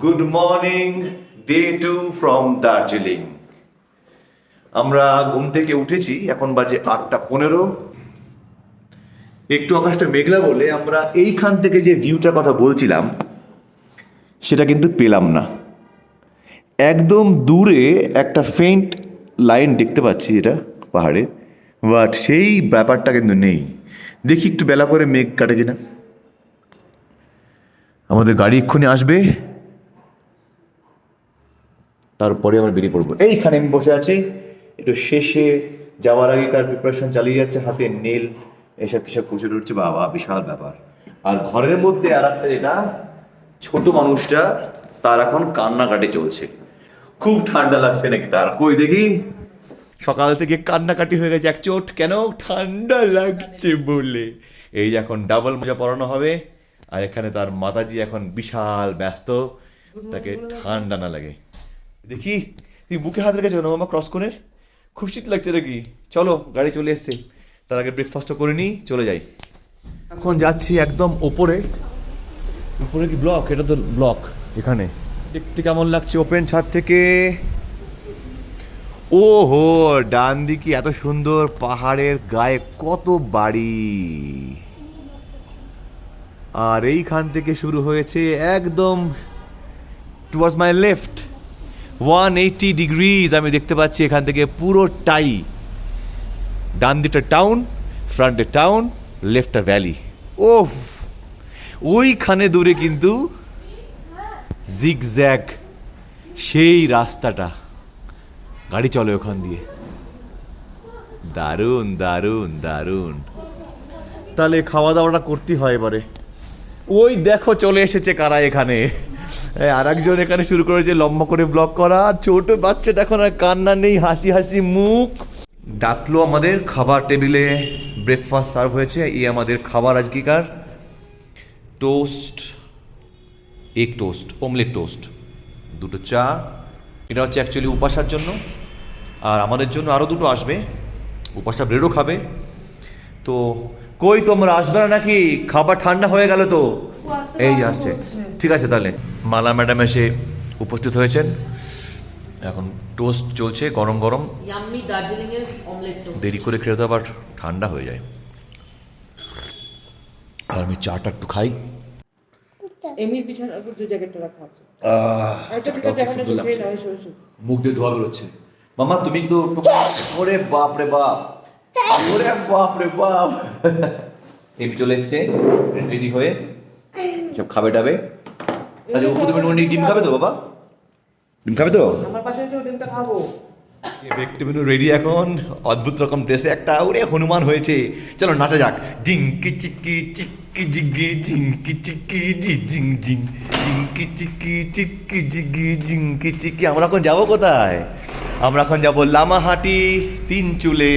Good morning, day 2 from Darjeeling. আমরা ঘুম থেকে উঠেছি, এখন বাজে 8:15। একটু আকাশটা মেঘলা বলে আমরা এইখান থেকে যে ভিউটার কথা বলছিলাম সেটা কিন্তু পেলাম না। একদম দূরে একটা ফেইন্ট লাইন দেখতে পাচ্ছি, এটা পাহাড়ে, বাট সেই ব্যাপারটা কিন্তু নেই। দেখি একটু বেলা করে মেঘ কাটে কিনা। আমাদের গাড়ি এক্ষুনি আসবে, তারপরে আমরা বেরিয়ে পড়বো। এইখানে আমি বসে আছি, একটু শেষে যাওয়ার আগেকার প্রিপারেশন চালিয়ে যাচ্ছে, হাতে নেল এসব কিসব প্রচুর উঠছে, বাবা বিশাল ব্যাপার। আর ঘরের মধ্যে আর একটা যেটা ছোট মানুষটা, তার এখন কান্নাকাটি চলছে। খুব ঠান্ডা লাগছে নাকি তার, কই দেখি। সকাল থেকে কান্নাকাটি হয়ে গেছে একচোট, কেন? ঠান্ডা লাগছে বলে। এই যে এখন ডাবল মোজা পরানো হবে, আর এখানে তার মাতাজি এখন বিশাল ব্যস্ত, তাকে ঠান্ডা না লাগে। দেখি তুই বুকে হাত রেখেছো না মামা, ক্রস করে? খুব শীত লাগছে নাকি? চলো, গাড়ি চলে এসছে, তার আগে ব্রেকফাস্টও করে নিই, চলে যাই। এখন যাচ্ছি একদম ওপরে। উপরে কি ব্লক? এটা তো ব্লক। এখানে দেখতে কেমন লাগছে ওপেন ছাদ থেকে? ও হো, ডান দিকে এত সুন্দর পাহাড়ের গায়ে কত বাড়ি, আর এইখান থেকে শুরু হয়েছে একদম টুয়ার্ডস মাই লেফট 180 ডিগ্রিজ আমি দেখতে পাচ্ছি এখান থেকে পুরোটাই। ডান দিকটা টাউন, ফ্রন্টে টাউন, লেফটটা ভ্যালি। ওফ, ওইখানে দূরে কিন্তু জিগজ্যাগ সেই রাস্তাটা, গাড়ি চলে ওখান দিয়ে। দারুণ দারুণ দারুণ। তাহলে খাওয়া দাওয়াটা করতে হয় এবারে। ওই দেখো চলে এসেছে কারা এখানে। আর একজন এখানে শুরু করেছে লম্বা করে ব্লগ করা। ছোট বাচ্চাটা এখন আর কান্না নেই, হাসি হাসি মুখ। ডাকলো আমাদের খাবার টেবিলে, ব্রেকফাস্ট সার্ভ হয়েছে। এই আমাদের খাবার আজকেকার toast, egg toast, omelette toast, দুটো চা। এটা হচ্ছে অ্যাকচুয়ালি উপাসার জন্য, আর আমাদের জন্য আরও দুটো আসবে। উপাসা ব্রেডও খাবে। তো কই তোমরা আসবে না নাকি? খাবার ঠান্ডা হয়ে গেল তো। এই আসছে, ঠিক আছে। তাহলে মালা ম্যাডাম এসে উপস্থিত হয়েছেন। এখন টোস্ট চলছে গরম গরম। ইয়াম্মি দার্জিলিং এর অমলেট টোস্ট। দেরি করে খেলে তো আবার ঠান্ডা হয়ে যায়। আর আমি চাটা একটু খাই। এমনির বিছানার উপর যে জ্যাকেটটা রাখা আছে। আচ্ছা, ঠিক আছে, এখন একটু খেয়ে নাও, এসো। মুখ দিয়ে ধোয়া বেরোচ্ছে। মামা তুমি তো ওরে বাপ রে বাপ, ওরে বাপ রে বাপ। এমনি চলে এসছে রেডি হয়ে, সব খাবে টাবে। আচ্ছা উপর তুমি ডিম খাবে তো বাবা? ডিম খাবে তো? আমার পাশে এসে ডিমটা খাবো। ব্যক্তি মেনু রেডি এখন। অদ্ভুত রকম ড্রেসে একটা ওরে হনুমান হয়েছে। চলো নাচা যাক। জিঙ্কি চিক্কি চিক্কি জিগি জিঙ্কি চিক্কি জি জিং জিং, জিঙ্কি চিক্কি চিক্কি জিগি জিঙ্কি চিক্কি। আমরা এখন যাবো কোথায়? আমরা এখন যাবো লামাহাটি, তিন চুলে,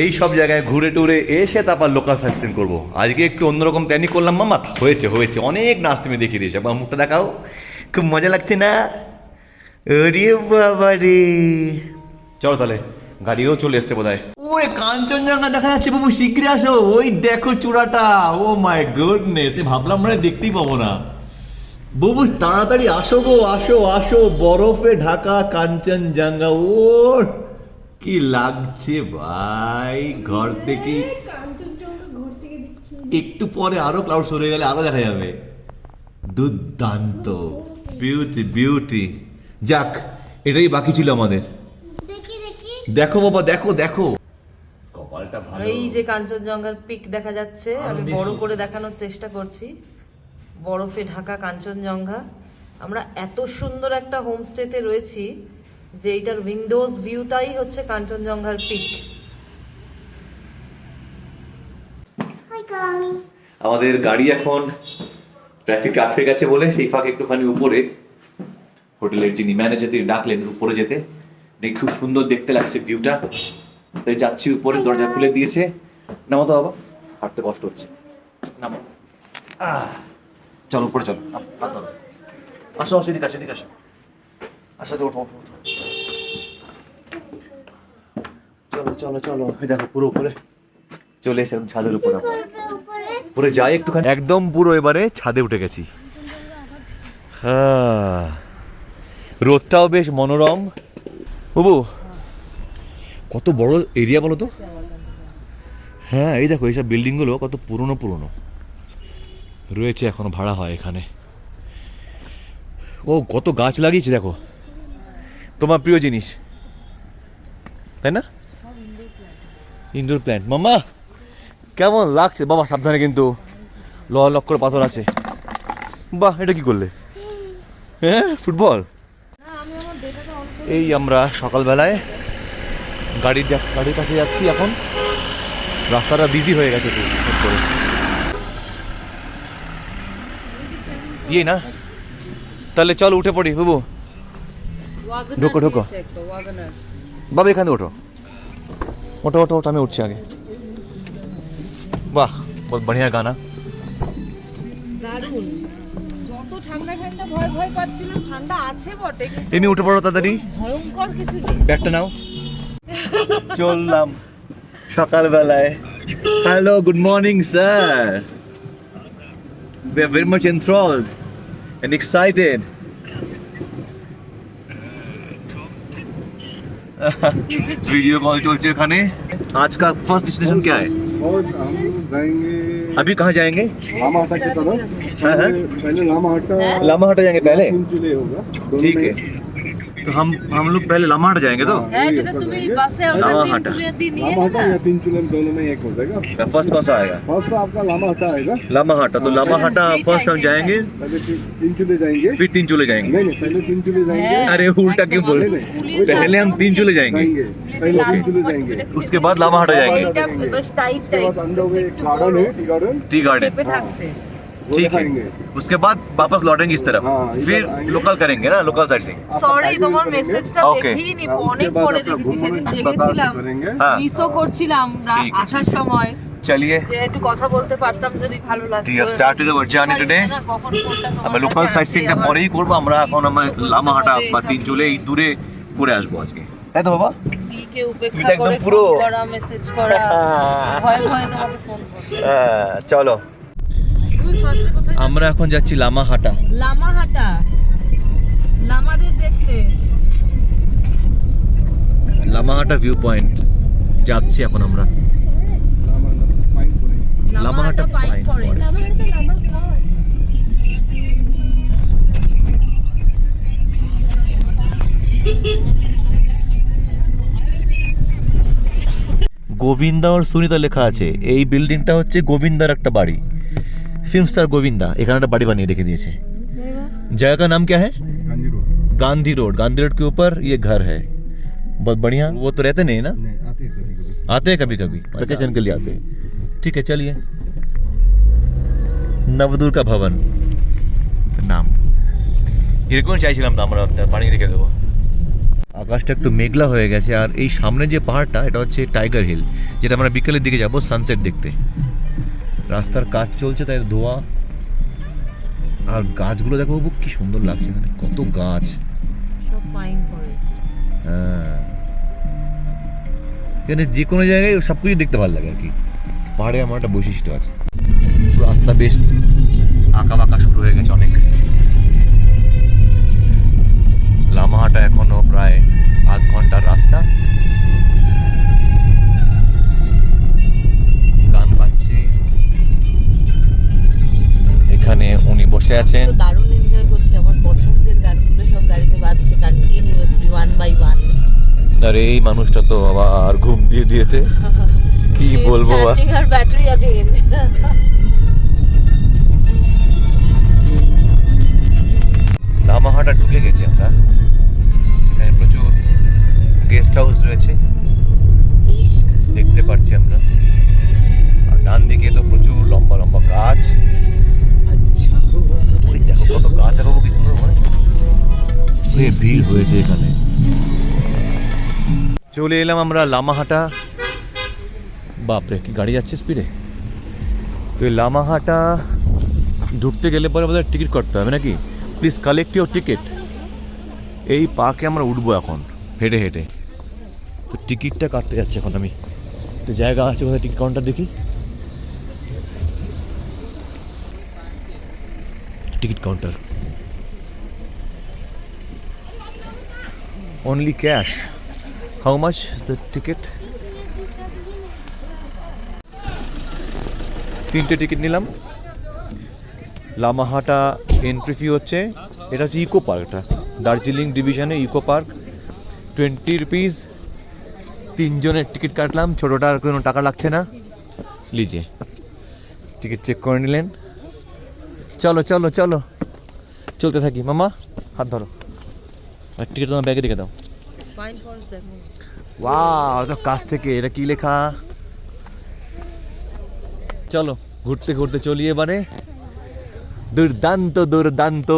এই সব জায়গায় ঘুরে টুরে এসে তারপর লোকাল সাইট সিন করবো। আজকে একটু অন্যরকম প্ল্যানিং করলাম মামা। হয়েছে হয়েছে, অনেক নাচ তুমি দেখিয়ে দিয়েছো। আমার মুখটা দেখাও, খুব মজা লাগছে না? আরে বাবা রে। চলো তাহলে, গাড়িও চলে এসছে বোধ হয়। ওরে কাঞ্চনজঙ্ঘা দেখা যাচ্ছে বাবু, শীঘ্রই আসো। ওই দেখো চূড়াটা, ও মাই গুডনেস, ভাবলাম মানে দেখতেই পাবো না। বাবু তাড়াতাড়ি আসো গো, আসো আসো। বরফে ঢাকা কাঞ্চনজঙ্ঘা, ও কি লাগছে ভাই। ঘর থেকে একটু পরে আরো ক্লাউড সরে গেলে আরো দেখা যাবে। দুর্দান্ত, বিউটি বিউটি। যাক, এটাই বাকি ছিল আমাদের। দেখো বাবা, দেখো দেখো, কপালটা ভালো। এই যে কাঞ্চনজঙ্ঘার পিক দেখা যাচ্ছে, আমি বড় করে দেখানোর চেষ্টা করছি। বরফে ঢাকা কাঞ্চনজঙ্ঘা। আমরা এত সুন্দর একটা হোমস্টেতে রয়েছি যে এটার উইন্ডোজ ভিউটাই হচ্ছে কাঞ্চনজঙ্ঘার পিক। আমাদের গাড়ি এখন ট্রাফিক আটকে গেছে বলে সেই ফাঁকে একটুখানি উপরে হোটেলের যিনি ম্যানেজার তিনি ডাকলেন উপরে যেতে। খুব সুন্দর দেখতে লাগছে ভিউটা, তাই যাচ্ছি উপরে। দরজা খুলে দিয়েছে। নামো তো বাবা, হাঁটতে কষ্ট হচ্ছে, নামো। চলো উপরে চলো, আসো আসো, এদিকে আসো, এদিকে আসো। আসো, ওঠো ওঠো ওঠো। চলো চলো চলো, দেখো পুরো উপরে চলে এসে ছাদের উপরে। উপরে যাই একটুখানি, একদম পুরো এবারে ছাদে উঠে গেছি। হ্যাঁ, রোদটাও বেশ মনোরম। বাবু কত বড় এরিয়া বলো তো। হ্যাঁ, এই দেখো এইসব বিল্ডিংগুলো কত পুরনো পুরনো রয়েছে, এখনো ভাড়া হয় এখানে। ও কত গাছ লাগিয়েছে দেখো, তোমার প্রিয় জিনিস, তাই না? Indoor plant. মামা কেমন লাগছে? বাবা সাবধানে কিন্তু, লক্কর পাথর আছে। বাহ, এটা কি করলে? হ্যাঁ, ফুটবল। এই আমরা সকালবেলায় গাড়ির কাছে যাচ্ছি এখন। রাস্তাটা বিজি হয়ে গেছে করে ইয়ে না, তাহলে চল উঠে পড়ি। বাবু ঢোকো ঢোকো, বাবা এখানে ওঠো ওঠো ওঠো ওঠো, আমি উঠছি আগে। বাহ, বহুত বড়িয়া গানা। দারুণ। যত ঠান্ডা ঠান্ডা ভয় ভয় পাচ্ছিলাম, ঠান্ডা আছে বটে, এমনি উঠে পড়ো তাড়াতাড়ি, ভয়ঙ্কর কিছু নেই। ব্যাগটা নাও। চললাম সকালবেলায়। Hello, good morning sir. We are very much enthralled and excited. Video call चलছে এখানে। आज का फर्स्ट डेस्टिनेशन क्या है? और हम जाएंगे अभी कहाँ जाएंगे? लामाहाटा की तरफ। हाँ, हाँ। पहले लामाहाटा लामाहाटा जाएंगे पहले। तीनचुले होगा दोनों ठीक में। है, तो हम लोग पहले लामाहाटा जाएंगे। तो হ্যাঁ, যেটা তুমি বাসে আমরা লামাহাটা। দিন নিয়ে लामाहाटा না। या तीनचुले में दोनों में एक हो जाएगा। फर्स्ट कौन सा आएगा? फर्स्ट तो आपका लामाहाटा आएगा। लामाहाटा। तो लामाहाटा फर्स्ट हम जाएंगे, पहले तीनचुले जाएंगे। फिर तीनचूले जाएंगे। नहीं नहीं, पहले तीनचुले जाएंगे। अरे उल्टा क्यों बोल रहे? पहले हम तीनचूले जाएंगे, पहले तीनचुले जाएंगे। उसके बाद लामाहाटा जाएंगे। এইটা বেশ টাইট उसके টাইট बाद अंदर में एक गार्डन है, टी गार्डन, टी गार्डन। চেপে থাকছে। वो ठीक है, दिखाएंगे। उसके बाद वापस लौटेंगे इस तरफ, हाँ, इधर फिर आएंगे। लोकल करेंगे ना, लोकल साइड से। সরি, তোমার মেসেজটা Okay. দেখিনি, उसके অনেক बाद পরে अपना দেখেছি, घूमने সেদিন बतास জেগেছিলাম, करेंगे। हाँ, মিসও করছিলাম ঠিক আছে। আসার সময়, चलिए যে একটু কথা বলতে পারতাম যদি ভালো লাগতো। We have started our journey today. আমরা লোকাল সাইট সিইংটা পরেই করবো। আমরা এখন লামাহাটা বা তিনচুলে এই দূরে করে আসবো আজকে, তাই তো বাবা? কে তুমি উপেক্ষা তো একদম করে পুরো- ফোন করা, মেসেজ করা, ভয় ভয় তোমাকে ফোন করা। হ্যাঁ, চলো। তুমি ফার্স্টে কোথায়? আমরা এখন যাচ্ছি লামাহাটা। লামাহাটা, লামাদের দেখতে। লামাহাটা ভিউ পয়েন্ট যাচ্ছি এখন আমরা। Lamahatta pine pine forest. Govinda और সুনিতা লেখা আছে। এই বিল্ডিংটা হচ্ছে গোবিন্দার একটা বাড়ি, फिल्म स्टार गोविंदा এখানে একটা বাড়ি বানিয়ে রেখে দিয়েছে। जगह का नाम क्या है? Gandhi road. Gandhi road. Gandhi road के ऊपर ये घर है, बहुत बढ़िया। वो तो रहते नहीं ना, नहीं, आते हैं कभी-कभी। आते हैं कभी कभी, वेकेशन के लिए आते हैं। ठीक है, चलिए। নবদুর্গা ভবন নাম, এরকম চাইছিলাম তো আমরা বানিয়ে রেখে দেবো। আকাশটা একটু মেঘলা হয়ে গেছে, আর এই সামনে যে পাহাড়টা এটা হচ্ছে টাইগার হিল, যেটা আমরা বিকেলের দিকে যাব সানসেট দেখতে। রাস্তার কাজ চলছে তাই ধোয়া, আর গাছগুলো দেখো বাবু কি সুন্দর লাগছে, এখানে কত গাছ। সব পাইন ফরেস্ট। হ্যাঁ, এখানে যে কোনো জায়গায় সব কিছু দেখতে ভালো লাগে আর কি। পাহাড়ে আমার একটা বৈশিষ্ট্য আছে। রাস্তা বেশ আঁকা বাঁকা শুরু হয়ে গেছে অনেক। লামাহাটা এখনো প্রায় আধ ঘন্টার রাস্তা। গান বাজছে, এখানে উনি বসে আছেন। তো দারুণ এনজয় করছি, আমার পছন্দের গানগুলো সব গাড়িতে বাজছে কন্টিনিউয়াসলি, ওয়ান বাই ওয়ান। আর এই মানুষটা তো আবার ঘুম দিয়ে দিয়েছে, কি বলবো। চার্জিং আর ব্যাটারি अगेन। লামাহাটা ঢুকে গেছি আমরা। এখানে প্রচুর গেস্ট হাউস রয়েছে দেখতে পাচ্ছি আমরা, আর ডান দিকে তো প্রচুর লম্বা লম্বা গাছ। ওই দেখো কত গাছ, দেখো কি সুন্দর, মানে ভিড় হয়েছে এখানে। চলে এলাম আমরা লামাহাটা। বাপরে কি গাড়ি যাচ্ছে স্পিডে। তো এই লামাহাটা ঢুকতে গেলে পরে বোধহয় টিকিট করতে হবে নাকি? Please collect your ticket. এই পার্কে আমরা উঠবো এখন হেঁটে হেঁটে, তো টিকিটটা কাটতে যাচ্ছে এখন আমি। তো জায়গা আছে কোথায় টিকিট কাউন্টার দেখি। Ticket counter only cash. How much is the ticket? 3টে টিকিট নিলাম। লামাহাটা এন্ট্রি ফি হচ্ছে, এটা হচ্ছে ইকো পার্কটা, দার্জিলিং ডিভিশনে ইকো পার্ক, 20 রুপিস। 3 জনের টিকিট কাটলাম, ছোটোটার কোনো টাকা লাগছে না। লিজে টিকিট চেক করে নিলেন। চলো চলো চলো, চলতে থাকি। মামা হাত ধরো, আর টিকিট তোমার ব্যাগে রেখে দাও। পাইন ফরেস্ট দেখো। ওয়াও, তো কাছ থেকে এটা কি লেখা। চলো ঘুরতে ঘুরতে চলি এবারে। দুর্দান্ত দুর্দান্ত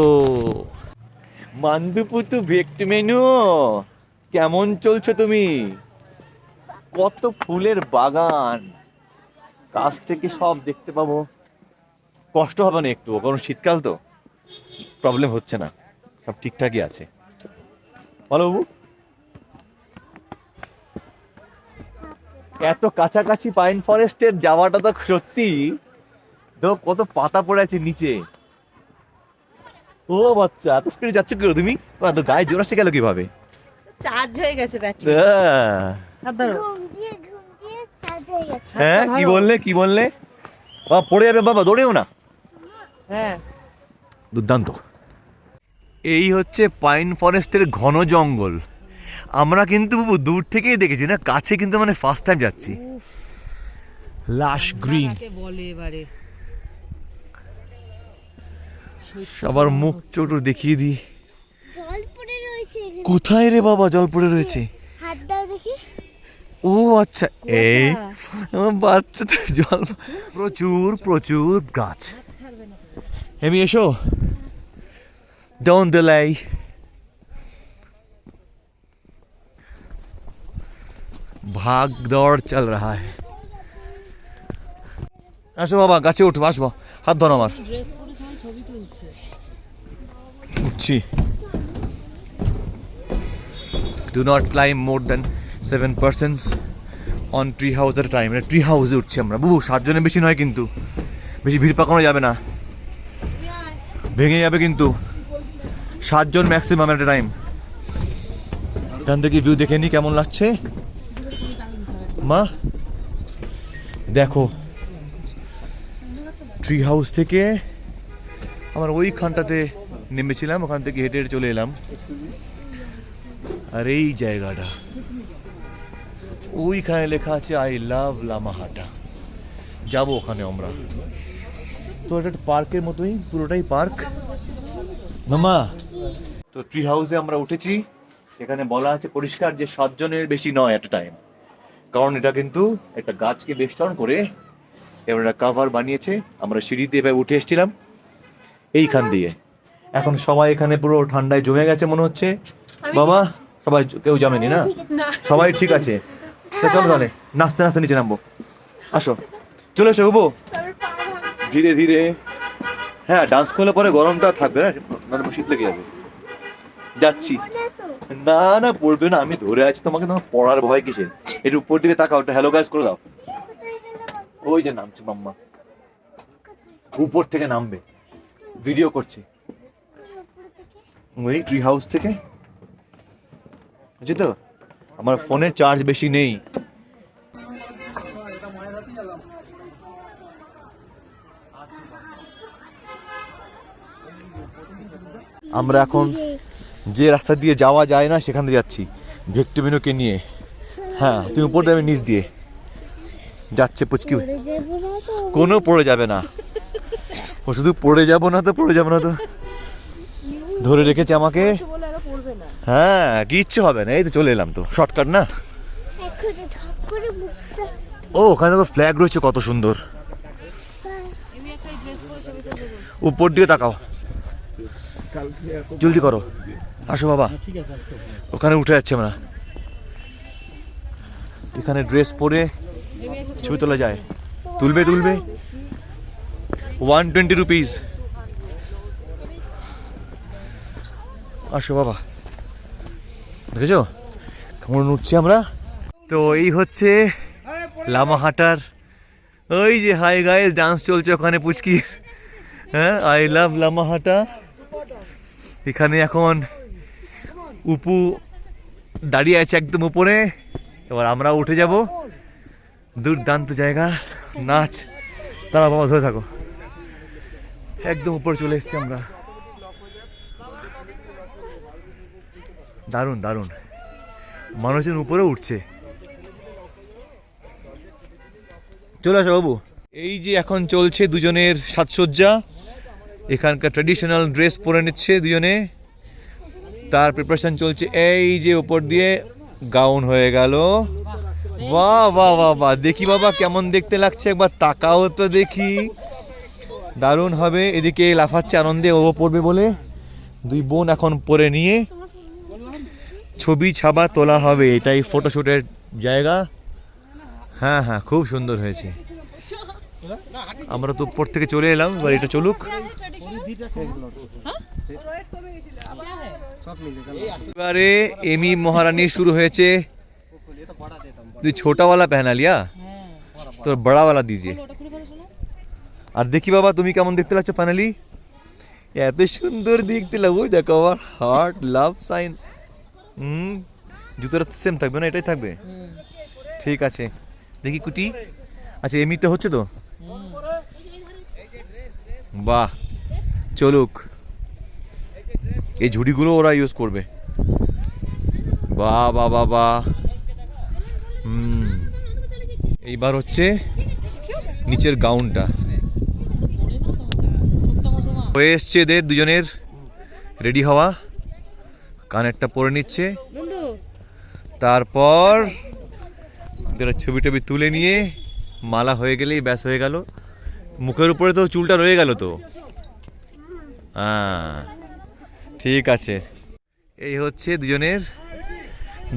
মান্দুপুতু ভেক্ট মেনু, কেমন চলছো তুমি? কত ফুলের বাগান, কাছ থেকে সব দেখতে পাবো। কষ্ট হবে না একটু, কারণ শীতকাল তো প্রবলেম হচ্ছে না, সব ঠিকঠাকই আছে। বলো বাবু, এত কাছাকাছি পাইন ফরেস্টের যাওয়াটা তো সত্যি, তো কত পাতা পড়ে আছে নিচে। ও বাচ্চা, এত স্পিডে যাচ্ছ কি তুমি? তো গায়ে জোর আসছে গেল কিভাবে? চার্জ হয়ে গেছে ব্যাটারি। হাত ধরো। হ্যাঁ কি বললে, কি বললে? বাবা পড়ে যাবে, বাবা দৌড়েও না। হ্যাঁ দুর্দান্ত। এই হচ্ছে পাইন ফরেস্টের ঘন জঙ্গল। আমরা কিন্তু দূর থেকেই দেখেছি না, কাছে কিন্তু মানে ফার্স্ট টাইম যাচ্ছি। লাশ গ্রিন, বলে এবারে সবার মুখ চোট দেখিয়ে দিই। জল পড়ে রয়েছে এখানে। কোথায় রে বাবা জল পড়ে রয়েছে? হাত দাও দেখি। ও আচ্ছা, এই আমার বাচ্চা তো জল। প্রচুর প্রচুর গাছ। হেমি এসো, ডোন্ট ডিলে। भाग दौड़ चल रहा है। আসো বাবা, গাছে উঠবো, আসবো, হাত ধরো আমার। ড্রেস পরে সবাই ছবি তুলছে। উঠছি। Do not climb more than 7 persons on tree house at a time. মানে ট্রি হাউসে উঠছি আমরা, বুবু 7 জনের বেশি নয় কিন্তু, বেশি ভিড় পাকানো যাবে না, ভেঙে যাবে কিন্তু। 7 জন ম্যাক্সিমাম এট এ টাইম। এখান থেকে ভিউ দেখে নি কেমন লাগছে। মা দেখো, ট্রি হাউস থেকে আমার ওইখানটাতে নেমেছিলাম, ওখান থেকে হেঁটে হেঁটে চলে এলাম। আর এই জায়গাটা, ওইখানে লেখা আছে আই লাভ লামাহাটা, যাবো ওখানে আমরা। তো এটা একটা পার্কের মতোই, পুরোটাই পার্ক। মামা, তো ট্রি হাউসে আমরা উঠেছি। এখানে বলা আছে পরিষ্কার যে 7 জনের বেশি নয় এট এ টাইম, কারণ এটা কিন্তু একটা গাছকে বেষ্টন করে এবার একটা কাভার বানিয়েছে। আমরা সিঁড়ি দিয়ে এভাবে উঠে এসেছিলাম এইখান দিয়ে। এখন সবাই এখানে পুরো ঠান্ডায় জমে গেছে মনে হচ্ছে। বাবা সবাই কেউ জমেনি না, সবাই ঠিক আছে। তো চলো তাহলে নাচতে নাচতে নিচে নামবো। আসো, চলে এসো বাবু, ধীরে ধীরে। হ্যাঁ, ডান্স করলে পরে গরমটা থাকবে না, মানে শীত লেগে যাবে। যাচ্ছি। না না, পড়বে না, আমি ধরে আছি তোমাকে। তোমার পড়ার ভয় কিসের? একটু উপর দিকে তাকাও, ওটা হ্যালো গাইস করে দাও। ওই যে নামছে মাম্মা, উপর থেকে নামবে, ভিডিও করছি ওই ট্রি হাউস থেকে। বুঝলি তো, আমার ফোনের চার্জ বেশি নেই। আমরা এখন যে রাস্তা দিয়ে যাওয়া যায় না সেখান দিয়ে যাচ্ছি, ভেক্টমেনুকে নিয়ে। হ্যাঁ, তুমি উপর দিয়ে, আমি নিচ দিয়ে যাচ্ছে পুচকি। কোনো পড়ে যাবে না, ও শুধু পড়ে যাবো না তো, পড়ে যাবো না তো ধরে রেখেছে আমাকে। হ্যাঁ, কিচ্ছু হবে না, এই তো চলে এলাম তো, শর্টকাট না। ও ওখানে তো ফ্ল্যাগ রয়েছে, কত সুন্দর। উপর দিকে তাকাও, জলদি করো, আসো বাবা। ওখানে উঠে যাচ্ছে আমরা, এখানে ড্রেস পরে ছবি তোলা যায়। তুলবে তুলবে, 120 রুপিস। আসো বাবা, দেখেছো কেমন উঠছি আমরা। তো এই হচ্ছে লামাহাটার, ওই যে হাই গাইস ডান্স চলছে ওখানে পুচকি। হ্যাঁ, আই লাভ লামাহাটা। এখানে এখন উপু দাঁড়িয়ে আছে একদম উপরে। এবার আমরা উঠে যাব। দুর্দান্ত জায়গা, নাচ। তারা বাবা ধরে থাকো, একদম উপরে চলে এসেছি আমরা। দারুণ দারুণ, মানুষজন উপরে উঠছে। চলে আসো বাবু। এই যে এখন চলছে দুজনের সাজসজ্জা, এখানকার ট্র্যাডিশনাল ড্রেস পরে নিচ্ছে দুজনে, তার প্রিপারেশন চলছে। এই যে উপর দিয়ে গাউন হয়ে গেল। বাহ বাহ বাহ বাহ, দেখি বাবা কেমন দেখতে লাগছে, একবার তাকাও তো দেখি। দারুণ হবে। এদিকে লাফাচ্ছে আনন্দে, ও পড়বে বলে। দুই বোন এখন পরে নিয়ে ছবি ছাবা তোলা হবে, এটাই ফটোশুটের জায়গা। হ্যাঁ হ্যাঁ, খুব সুন্দর হয়েছে। আমরা তো উপর থেকে চলে এলাম, এবার এটা চলুক। এবারে এমি মহারানীর শুরু হয়েছে। তুই ছোটা वाला पहना लिया, तो बड़ा वाला दीजिए। আর দেখি বাবা তুমি কেমন দেখতে লাগছে ফাইনালি। এত সুন্দর দেখতে লাগো, দেখো আমার হার্ট লাভ সাইন। জুতোটা সেম থাকবে না, এটাই থাকবে? ঠিক আছে, দেখি কুটি। আচ্ছা এমনিতে হচ্ছে তো? বাহ, চলুক। এই ঝুড়িগুলো ওরা ইউজ করবে। বাহ বাহ বাহ বাহ। এইবার হচ্ছে নিচের গাউনটা হয়ে এসছে এদের দুজনের রেডি হওয়া। কানেরটা পরে নিচ্ছে, তারপর ছবি টবি তুলে নিয়ে মালা হয়ে গেলেই ব্যাস হয়ে গেল। মুখের উপরে তো চুলটা রয়ে গেল তো। হ্যাঁ ঠিক আছে, এই হচ্ছে দুজনের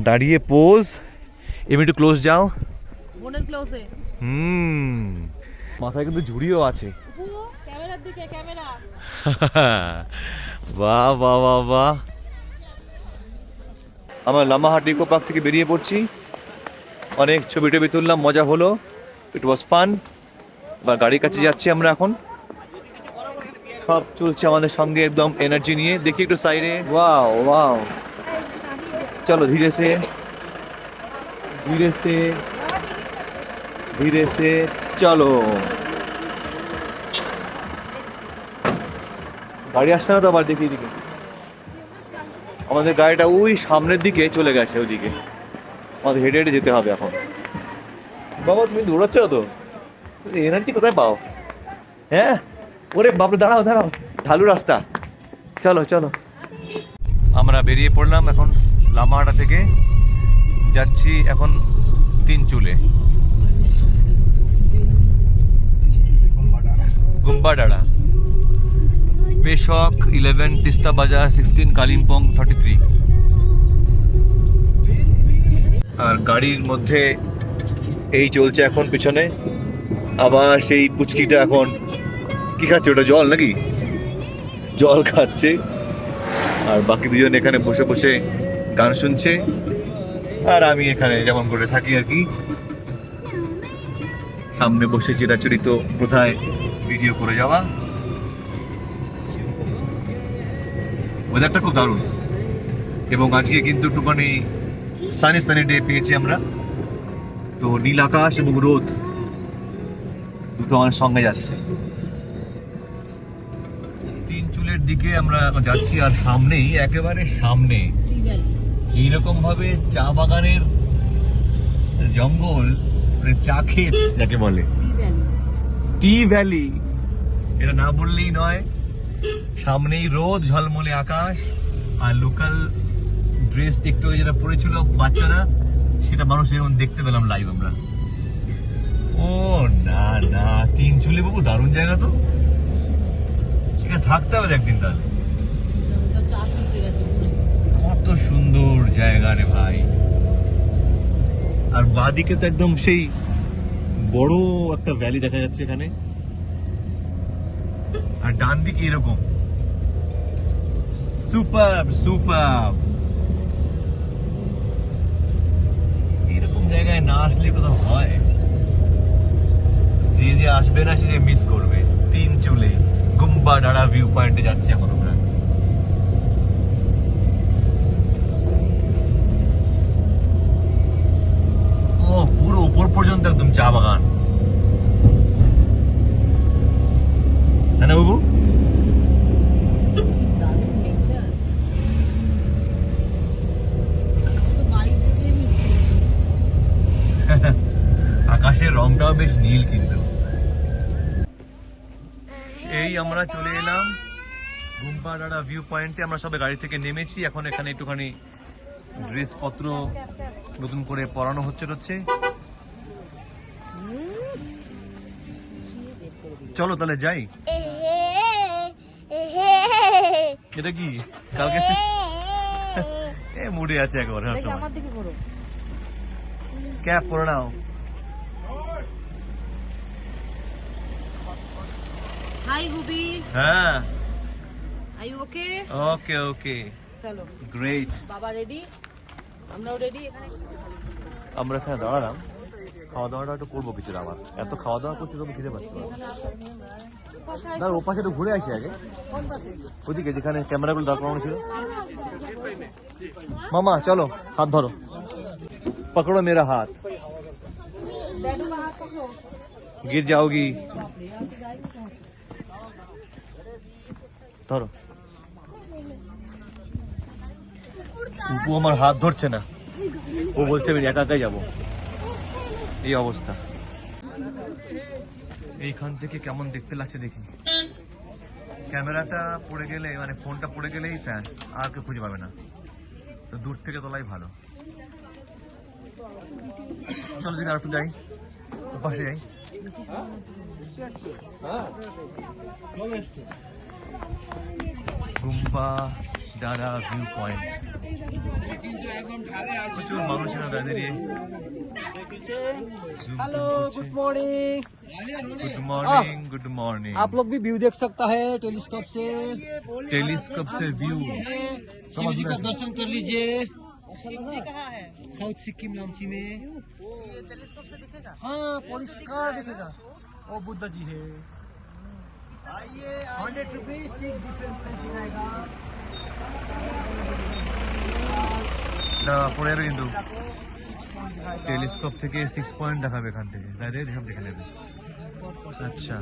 দাঁড়িয়ে পোজ। এমনি একটু ক্লোজ যাও। মাথায় কিন্তু ঝুড়িও আছে। বাহ বাহ বাহ বাহ। আমরা লামাহাট ইকো পার্ক থেকে বেরিয়ে পড়ছি। অনেক ছবি টবি তুললাম, মজা হলো, ইট ওয়াজ ফান। বা গাড়ির কাছে যাচ্ছি আমরা এখন। সব চলছে আমাদের সঙ্গে একদম এনার্জি নিয়ে। দেখি একটু সাইডে। ওয়াও ওয়াও, চলো ধীরে সে ধীরে সে ধীরে সে চলো। গাড়ি আসছে না তো আবার? দেখি এদিকে আমাদের গাড়িটা ওই সামনের দিকে চলে গেছে, ওইদিকে আমাদের হেঁটে হেঁটে যেতে হবে এখন। বাবা তুমি দৌড়াচ্ছ তো, এনার্জি কোথায় পাও? হ্যাঁ ওরে বাবু, দাঁড়াও দাঁড়াও, ঢালু রাস্তা। চলো চলো, আমরা বেরিয়ে পড়লাম এখন লামাহাটা থেকে। যাচ্ছি এখন তিনচুলে, গুম্বাডাড়া, পেশক 11, তিস্তা বাজার 16, কালিম্পং 33। আর গাড়ির মধ্যে এই চলছে এখন পিছনে। আবার সেই পুচকিটা এখন কি খাচ্ছে? ওটা জল নাকি? জল খাচ্ছে। আর বাকি দুজন এখানে বসে বসে গান শুনছে। আর আমি এখানে যেমন করে থাকি আর কি, সামনে বসে চিরাচরিত কোথায় ভিডিও করে যাওয়া। ওয়েদারটা খুব দারুণ, এবং আজকে কিন্তু একটুখানি স্থানে স্থানে ডে পেয়েছি আমরা। তো নীল আকাশ এবং রোদ দুটো আমার সঙ্গে যাচ্ছে। তিনচুলের দিকে আমরা যাচ্ছি, আর সামনেই, একেবারে সামনে এইরকম ভাবে চা বাগানের জঙ্গল, চা ক্ষেত যাকে বলে, টি ভ্যালি, এটা না বললেই নয়। সামনেই রোদ, ঝলমলে আকাশ, আর লোকাল ড্রেস একটু যেটা পরেছিল বাচ্চারা, সেটা মানুষ যেমন দেখতে পেলাম লাইভ আমরা। ও না না, তিনচুলে বাবু দারুণ জায়গা তো, সেখানে থাকতে হবে একদিন। তাহলে কত সুন্দর জায়গা রে ভাই। আর বাদিকে তো একদম সেই বড় একটা ভ্যালি দেখা যাচ্ছে এখানে, আর ডান দিকে এরকম সুপার সুপার। এরকম জায়গায় না আসলে কোথাও হয়? যে যে আসবে না সে মিস করবে। তিনচুলে গুম্বাডাড়া ভিউ পয়েন্টে যাচ্ছে এখন আমরা। ফিল কিন্তু। এই আমরা চলে এলাম গুম্পাডাড়া ভিউ পয়েন্টে। আমরা সবাই গাড়ি থেকে নেমেছি, এখন এখানে একটুখানি ড্রেসপত্র নতুন করে পরানো হচ্ছে। চলো তাহলে যাই। এটা কি কালকে এ মুডে আছে একবার। ক্যাপ পরে নাও। হাই গুবি, হ্যাঁ আর ইউ ওকে? ওকে ওকে চলো, গ্রেট। বাবা রেডি, আমরাও রেডি। এখানে আমরা এখানে দাঁড়ালাম, খাওয়া দাওয়াটা একটু করবো কিছু। আমার এত খাওয়া দাওয়া করছি তবু খেতে পারছি না। দাঁড়া, ও পাশে একটু ঘুরে আসি আগে, ওদিকে যেখানে ক্যামেরাগুলো দাঁড় করানো ছিল। মামা চলো, হাত ধরো, পকড়ো মেরা হাত, गिर जाओगी। ধরো। উপু আমার হাত ধরছে না, ও বলছে আমি একা একাই যাবো। এই অবস্থা। এইখান থেকে কেমন দেখতে লাগছে দেখি। ক্যামেরাটা পড়ে গেলে, মানে ফোনটা পড়ে গেলেই ফ্যান্স, আর কেউ খুঁজে পাবে না, তো দূর থেকে তোলাই ভালো। চলো দিদি আর একটু যাই, পাশে যাই। গুম্পাডাড়া ভিউ পয়েন্ট, প্রচুর মানুষেরা দাঁড়িয়ে। Hello, good morning. Good morning, good morning. आप लोग भी व्यू देख सकता है टेलीस्कोप से। टेलीस्कोप से व्यू। शिव जी का दर्शन कर लीजिए। अच्छा लगा? साउथ सिक्किम नामची में। टेलीस्कोप से दिखेगा। हाँ, पुलिस कार दिखेगा। ओ बुद्ध जी है। आइए 100 रुपीज डिफरेंट प्राइस आएगा। পড়ে যাবে কিন্তু। টেলিস্কোপ থেকে 6 পয়েন্ট দেখাবে এখান থেকে, সব দেখে নেবে। আচ্ছা,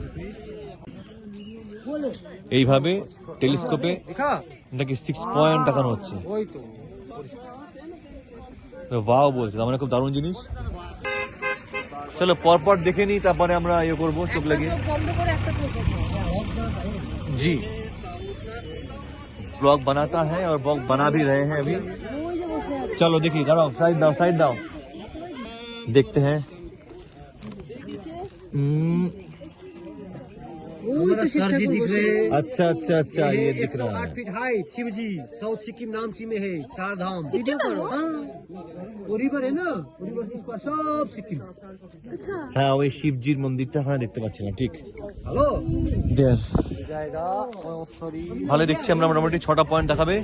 এইভাবে টেলিস্কোপে নাকি 6 পয়েন্ট দেখানো হচ্ছে। ওই তো ওয়াও বলছে, তার মানে খুব দারুণ জিনিস। চলো পরপর দেখে নিই, তারপরে আমরা ইয়ে করবো, চোখ লাগিয়ে। বন্ধ করে একটা চোখ जी ब्लॉग बनाता है और ब्लॉग बना भी रहे हैं अभी। चलो देखिए, दाओ साइड दाओ, देखते हैं। सर जी दिख रहे हैं। अच्छा अच्छा अच्छा, ये दिख रहा 108 है। फीट हाइट शिव जी साउथ सिक्किम नामची में है। 4 धाम। हाँ, वो रिवर है ना, रिवर इस पर सब सिक्किम। হ্যাঁ, ওই শিবজির মন্দিরটা ওখানে দেখতে পাচ্ছি না, ঠিক। हेलो দেখ जाएगा। सॉरी, ভালো দেখছি আমরা, মোটামুটি 6টা পয়েন্ট দেখাবে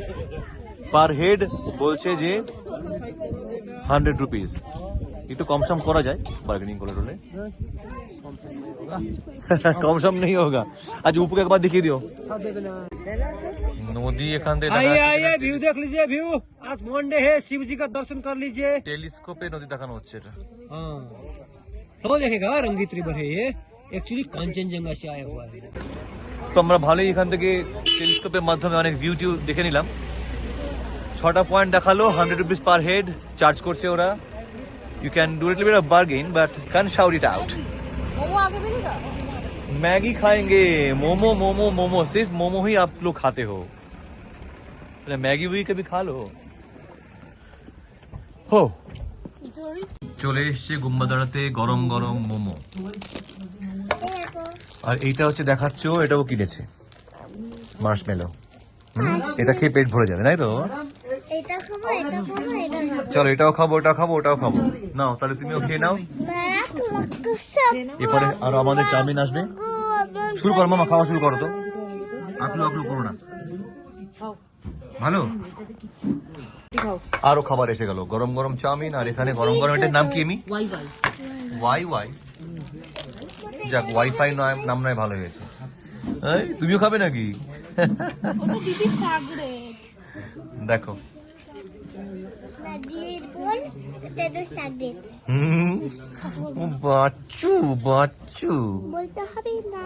পার হেড। বলছে যে 100 রুপিস, একটু কম সম করা যায় বার্গেনিং করে রোলে। কম সম नहीं होगा। आज ऊपर एक बार दिखिए दियो नदी एखान থেকে आइए आइए व्यू देख लीजिए। व्यू आज मंडे है, शिव जी का दर्शन कर लीजिए। টেলিস্কোপে নদী দেখানো হচ্ছে এটা। हाँ, तो देखेगा रंगीत रिवर है ये, एक्चुअली कांचनजंगा से आया हुआ है। তো আমরা ভালোই এখান থেকে টেলিস্কোপের মাধ্যমে অনেক ভিউ টিউ দেখে নিলাম। 6টা পয়েন্ট দেখালো, 100 রুপিস পার হেড চার্জ করছে ওরা। You can do it little bargain but can shout it out. Momo आगे मिलेगा। मैगी खाएंगे, मोमो मोमो मोमो, सिर्फ मोमो ही आप लोग खाते हो, मैगी भी कभी खा लो। हो চলে এসছে গুম্বাদাড়াতে গরম গরম মোমো। আর এইটা হচ্ছে দেখাচ্ছ, এটাও কিনেছে মার্শমেলো। এটা খেয়ে পেট ভরে যাবে, তাই তো? এটা খাবো, এটা খাবো, এটা খাবো। চলো এটাও খাবো, ওটাও খাবো, ওটাও খাবো। নাও তাহলে তুমিও খেয়ে নাও। এরপরে আরো আমাদের চাউমিন আসবে। শুরু করো মামা, খাওয়া শুরু করো তো। আকলু আকলু করো না, ভালো। আরো খাবার এসে গেল, গরম গরম চাউমিন। আর এখানে গরম গরম, এটার নাম কি? আমি वाई वाई ওয়াই ওয়াই, যাক ওয়াইফাই নাম নয়, ভালো হয়েছে। এই, তুমিও খাবে নাকি? ওটা দিদি সাগরে দেখো, নদীর বোন, এটা তো সাগরে ও বাচ্চু বাচ্চু। বলতে হবে না।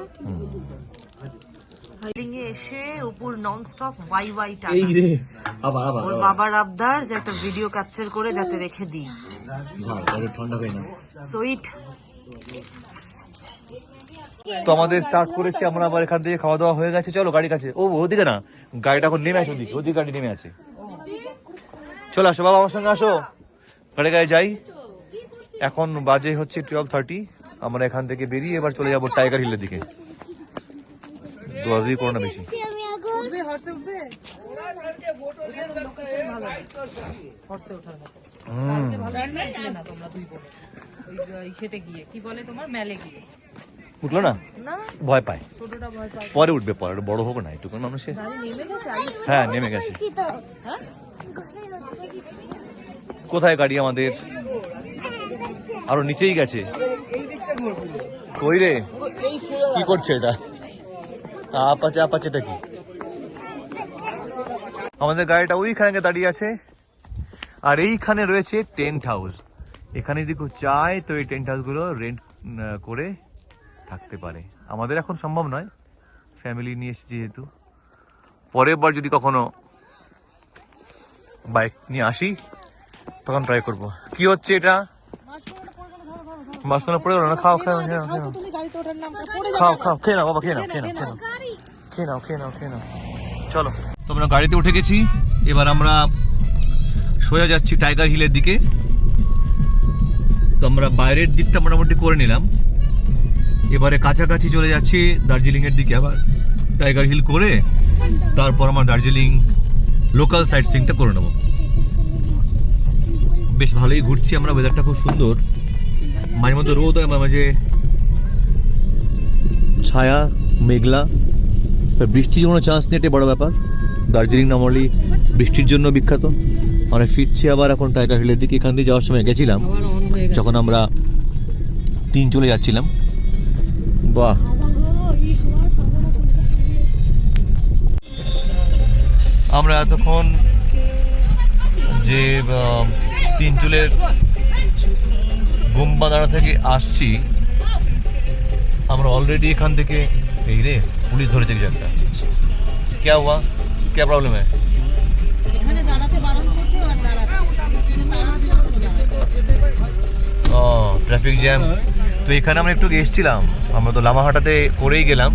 হাইলিং এ এসে উপর নন স্টপ ওয়াই ওয়াই টাকা। এই রে, আবার আবার ওর বাবার আবদার যে একটা ভিডিও ক্যাপচার করে যাতে রেখে দিই। ঠান্ডা হয়ে না। সুইট তো আমাদের স্টার্ট করেছি আমরা, আবার এখান থেকে খাওয়া দাওয়া হয়ে গেছে। চলো গাড়ির কাছে। ও ওদিকে না, গাড়িটা এখন নেমে আছে ওদিকে, ওদিকে গাড়ি নেমে আছে। চলো আসো বাবা, আমার সঙ্গে আসো, গাড়ি গাড়ি যাই। এখন বাজে হচ্ছে 12:30। আমরা এখান থেকে বেরিয়ে এবার চলে যাবো টাইগার হিলের দিকে। দোয়াদি করো না বেশি। আমি এখন হর্ষে উঠবে, হর্ষে ওঠার মতো। না তোমরা দুই বোন ওই ইসেতে গিয়ে কি বলে তোমার মেলে গিয়ে উঠলো না, না ভয় পায়, ছোটটা ভয় পায়। পরে উঠবে, পরে বড় হোক না একটু মানুষের। গাড়ি নেমে গেছে আগে। হ্যাঁ নেমে গেছে। কি তো হ্যাঁ কোথায় গাড়ি আমাদের? আরো নিচেই গেছে। কই রে, কি করছে এটা? আপাচে আপাচে এটা কি? আমাদের গাড়িটা ওইখানে দাঁড়িয়ে আছে, আর এইখানে রয়েছে টেন্ট হাউস। এখানে যদি কেউ চায় তো এই টেন্ট হাউস গুলো রেন্ট করে থাকতে পারে। আমাদের এখন সম্ভব নয়, ফ্যামিলি নিয়ে এসেছি যেহেতু। পরের বার যদি কখনো বাইক নিয়ে আসি তখন ট্রাই করবো। কি হচ্ছে এটা? মাঝখানে পড়ে গেল না? খাও খাও খেয়ে নাও, খেয়ে নাও, তুমি গাড়িতে ওঠার নাম পড়ে খাও খাও, খেয়ে নাও বাবা, খেয়ে নাও, খেয়ে নাও, খেয়ে নাও, খেয়ে নাও, খেয়ে নাও, খেয়ে নাও। চলো, তোমরা গাড়িতে উঠে গেছি, এবার আমরা সোজা যাচ্ছি টাইগার হিলের দিকে। তো আমরা বাইরের দিকটা মোটামুটি করে নিলাম, এবারে কাছাকাছি চলে যাচ্ছি দার্জিলিং এর দিকে। আবার টাইগার হিল করে তারপর আমার দার্জিলিং লোকাল সাইট সিইংটা করে নেবো। বেশ ভালোই ঘুরছি আমরা, ওয়েদারটা খুব সুন্দর, মাঝে মধ্যে রোদ হয়, মাঝে ছায়া, মেঘলা। বৃষ্টির কোনো চান্স নেই, এটা বড় ব্যাপার। দার্জিলিং নর্মালি বৃষ্টির জন্য বিখ্যাত। আমরা ফিরছি আবার এখন টাইগার হিলের দিকে। এখান দিয়ে যাওয়ার সময় গেছিলাম যখন আমরা 3 চলে যাচ্ছিলাম। বাহ, আমরা এতক্ষণ যে 3 চুলের গোমবাদানা থেকে আসছি, আমরা অলরেডি এখান থেকে এই রে পুলিশ ধরেছে কিছু একটা। क्या हुआ, क्या प्रॉब्लम है? এখানে দাঁড়াতে বারণ করছে আর দাঁড়াতে ও ট্রাফিক জ্যাম। তো এখানে আমরা একটু এসেছিলাম, আমরা তো লামাহাটাতে করেই গেলাম,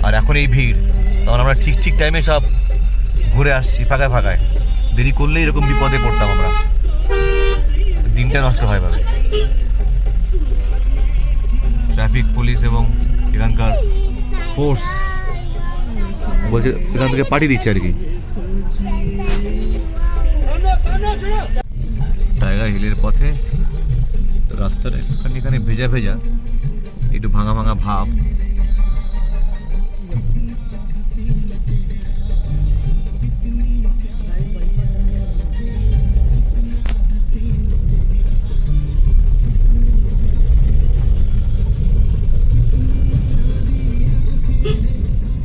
আর এখন এই ভিড়। তখন আমরা ঠিক ঠিক টাইমে সব ঘুরে আসছি ফাঁকায় ফাঁকায়। দেরি করলেই এরকম বিপদে পড়তাম আমরা, দিনটা নষ্ট হয় ভাবে। ট্রাফিক পুলিশ এবং এখানকার ফোর্স বলছে এখান থেকে পাঠিয়ে দিচ্ছে আর কি। টাইগার হিলের পথে রাস্তাটা একটুখানি এখানে ভেজা ভেজা, একটু ভাঙা ভাঙা ভাব।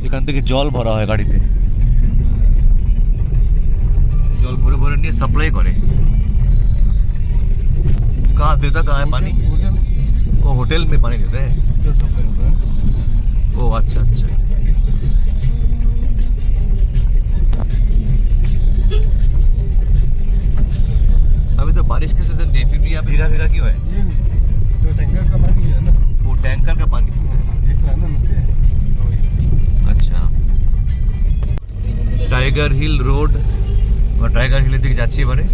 এখান থেকে জল ভরা হয় গাড়িতে, জল ভরে ভরে নিয়ে সাপ্লাই করে। कहाँ देता कहाँ है पानी? वो होटल में पानी देते हैं। ओ अच्छा अच्छा। अभी तो बारिश के सीजन नहीं, फिर भी यहाँ भीगा भीगा क्यों है? तो टैंकर का पानी है ना, वो टैंकर का पानी। एक ना नीचे। अच्छा, টাইগার হিল রোড বা টাইগার হিলের দিকে যাচ্ছি। এবারে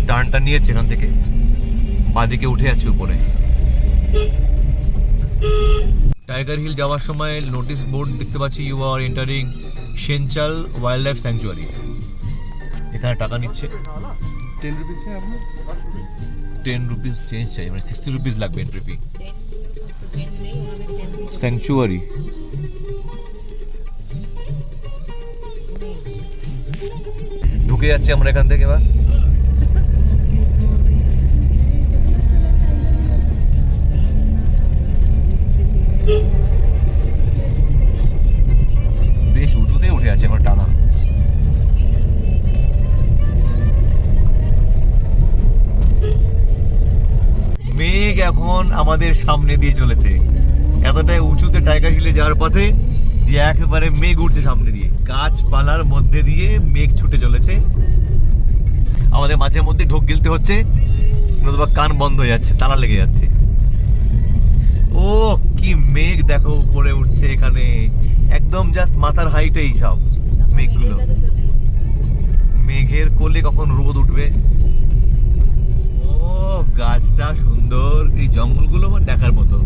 টার্নটা নিয়েছে, এখান থেকে বাঁদিকে উঠে যাচ্ছে উপরে। টাইগার হিল যাওয়ার সময় নোটিশ বোর্ড দেখতে পাচ্ছি, you are entering Senchal wildlife sanctuary. এখানে টাকা নিচ্ছে 10 रुपीस है आपने? 10 রুপিস চেঞ্জ চাই, মানে 60 রুপিস লাগবে এন্ট্রি ফি। স্যাংচুয়ারি ঢুকে যাচ্ছে আমরা এখান থেকে। এবার বেশ উঁচুতে উঠে আছে আমার টানা। মেঘ এখন আমাদের সামনে দিয়ে চলেছে, এতটাই উঁচুতে টাইগার হিলে যাওয়ার পথে দিয়ে একেবারে মেঘ উঠছে সামনে দিয়ে, গাছপালার মধ্যে দিয়ে মেঘ ছুটে চলেছে। আমাদের মাঝে মধ্যে ঢোক গিলতে হচ্ছে, নতুবা কান বন্ধ হয়ে যাচ্ছে, তালা লেগে যাচ্ছে। ও কি মেঘ দেখো উপরে উঠছে এখানে, একদম জাস্ট মাথার হাইটেই সব মেঘগুলো। মেঘের কোলে কখন রোদ উঠবে। ও গাছটা সুন্দর, এই জঙ্গলগুলো আমার দেখার মতো।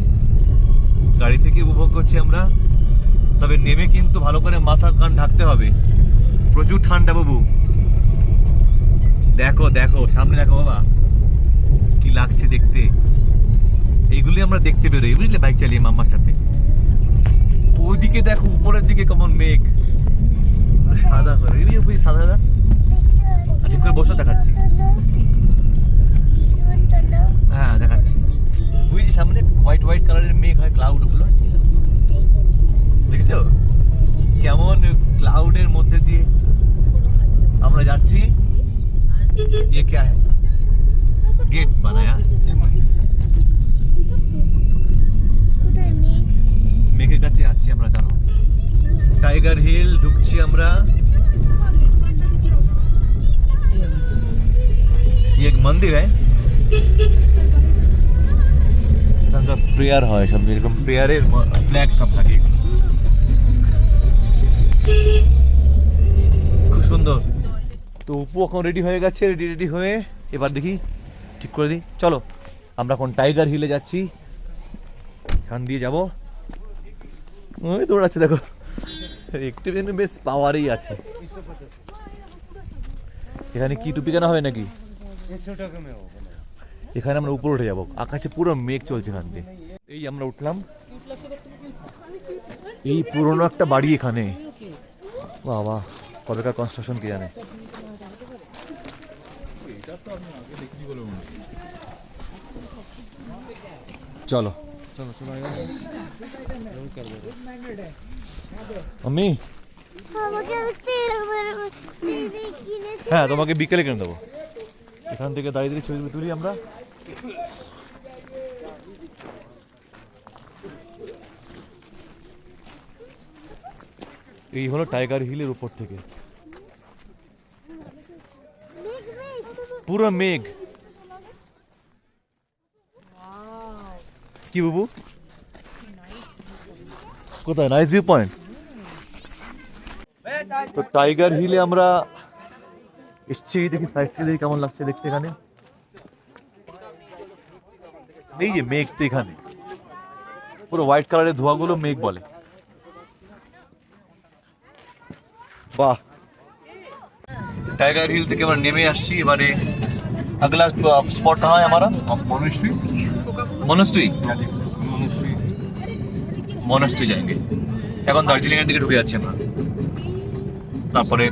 গাড়ি থেকে উপভোগ করছি আমরা, তবে নেমে কিন্তু ভালো করে মাথা কান ঢাকতে হবে, প্রচুর ঠান্ডা বাবু। দেখো দেখো সামনে দেখো বাবা, কি লাগছে দেখতে। এইগুলি আমরা দেখতে বেরোই বুঝলে, বাইক চালিয়ে মাম্মার সাথে। ওইদিকে দেখো উপরের দিকে কেমন মেঘ, সাদা করে সাদা সাদা। ঠিক করে বসে দেখাচ্ছি, হ্যাঁ দেখাচ্ছি। ওই যে সামনে হোয়াইট হোয়াইট কালারের মেঘ হয়, ক্লাউড গুলো দেখেছো কেমন ক্লাউডের মধ্যে দিয়ে আমরা যাচ্ছি। ये क्या है, गेट बनाया মেঘের কাছে আছি আমরা, জানো টাইগার হিল ঢুকছি আমরা। ये एक मंदिर है, এখানকার প্রেয়ার হয় সব, এরকম প্রেয়ারের ফ্ল্যাগ সব থাকে। খুব সুন্দর। তো উপু এখন রেডি হয়ে গেছে, রেডি হয়ে এবার দেখি ঠিক করে দিই। চলো আমরা এখন টাইগার হিলে যাচ্ছি, এখান দিয়ে যাবো। ওই দৌড়াচ্ছে দেখো, একটু যেন বেশ পাওয়ারই আছে। এখানে কি টুপি কেনা হবে নাকি? এখানে আমরা উপরে উঠে যাবো, আকাশে পুরো মেঘ চলছে এখান দিয়ে। এই আমরা উঠলাম, এই পুরনো একটা বাড়ি এখানে, বাবা কতটা কনস্ট্রাকশন কে জানে। চলো আমি হ্যাঁ তোমাকে বিকেলে কিনে দেবো। এখান থেকে দাঁড়িয়ে দাঁড়িয়ে ছবি তুলি আমরা। এই হলো টাইগার হিলের উপর থেকে পুরো মেঘ। কি বাবু কোথায় নাইস ভিউ পয়েন্ট? তো টাইগার হিলে আমরা এসছি, দেখি সাইড থেকে দেখি কেমন লাগছে দেখতে। এখানে এই যে মেঘ, তো এখানে পুরো হোয়াইট কালারের ধোঁয়াগুলো মেঘ বলে। বাহ, टाइगर हिल থেকে আমরা নেমে আসছি। এবারে अगला स्पॉट कहाँ है हमारा? मोनेस्ट्री। मोनेस्ट्री जाएंगे। এখন দার্জিলিং এর দিকে ঢুকে যাচ্ছি আমরা, তারপরে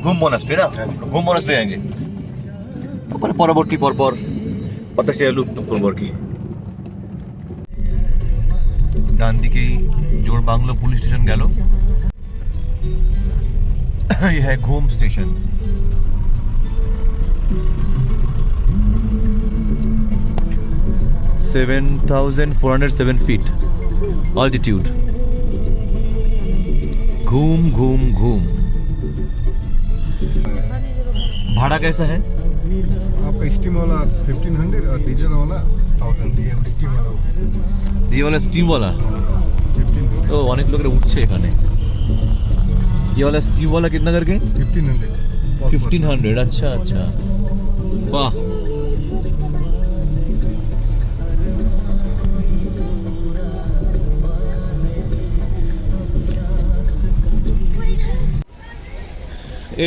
ঘুম মোনাস্ট্রি না, ঘুম মোনাস্ট্রি যাएंगे। তারপরে পরবর্তী পরপর বাতাসে লুপ করবো আর কি। ডান দিকেই জোর বাংলো পুলিশ স্টেশন গেল। ये है घूम स्टेशन। (7,407 feet altitude। घूम घूम घूम। भाड़ा कैसा है? आपका स्टीम वाला 1500 और डीजल वाला 1000। स्टीम वाला ये वाला स्टीम वाला 1500। तो অনেক লোকেরা উঠছে এখানে। ये वाला स्टीम वाला कितना करके? 1500। 1500। अच्छा अच्छा, वाह।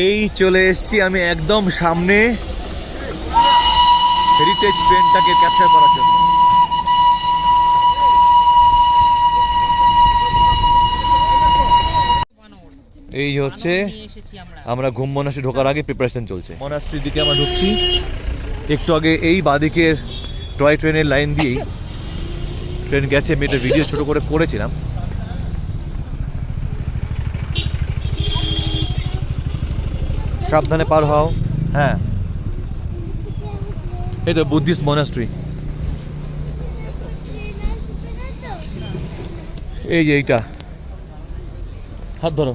এই চলে এসেছি আমি একদম সামনে হেরিটেজ ট্রেনটাকে ক্যাপচার করার জন্য। এই হচ্ছে আমরা ঘুম মোনাস্ট্রি ঢোকার আগে প্রিপারেশন চলছে। মোনাস্ট্রির দিকে আমরা ঢুকছি। একটু আগে এই বাদিকের টয় ট্রেনের লাইন দিয়েই ট্রেন গেছে, আমি এটা ভিডিও ছোট করে করেছিলাম। সাবধানে পার হও। হ্যাঁ, এই তো বুদ্ধিস্ট মোনাস্ট্রি। এই যে এইটা, হাত ধরো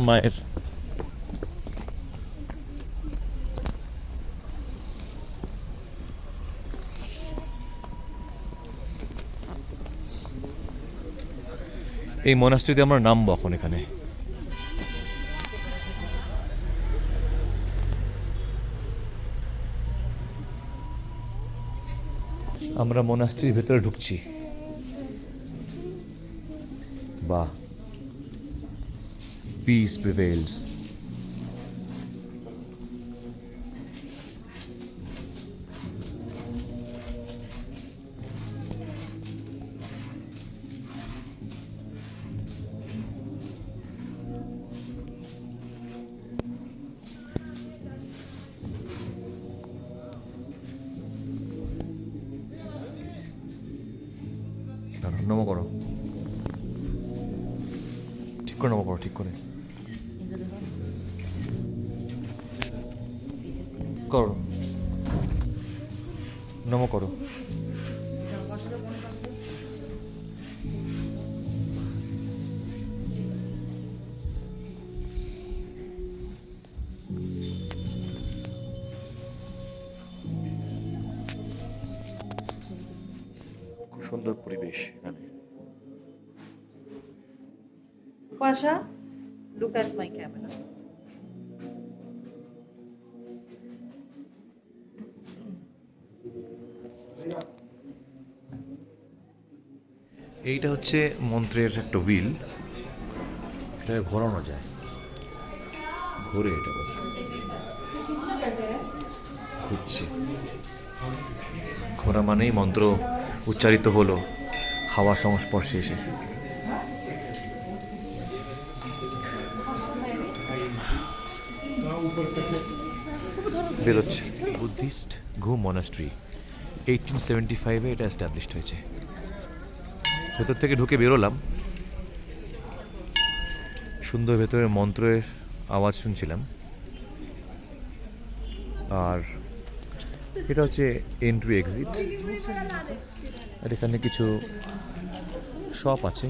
মায়ের। এই মনাস্ট্রিতে আমরা নামবো এখন এখানে। আমরা মনাস্ট্রির ভেতরে ঢুকছি। বাহ, পিস প্রিভেইলস। নমো করো, ঠিক করে নমো করো, ঠিক করে করো, নমো করো। খুব সুন্দর পরিবেশ এখানে। পাশা, look at my camera. এইটা হচ্ছে মন্ত্রের একটা হুইল, এটাকে ঘোরানো যায়, ঘুরে এটা ঘুরছে। ঘোরা মানেই মন্ত্র উচ্চারিত হলো হাওয়ার সংস্পর্শে এসে। বেরোচ্ছে। বুদ্ধিস্ট ঘু মনাস্ট্রি 1875-এ এটা এস্টাবলিশড হয়েছে। ভেতর থেকে ঢুকে বেরোলাম, সুন্দর ভেতরের মন্ত্রের আওয়াজ শুনছিলাম। আর এটা হচ্ছে এন্ট্রি এক্সিট। আর এখানে কিছু শপ আছে,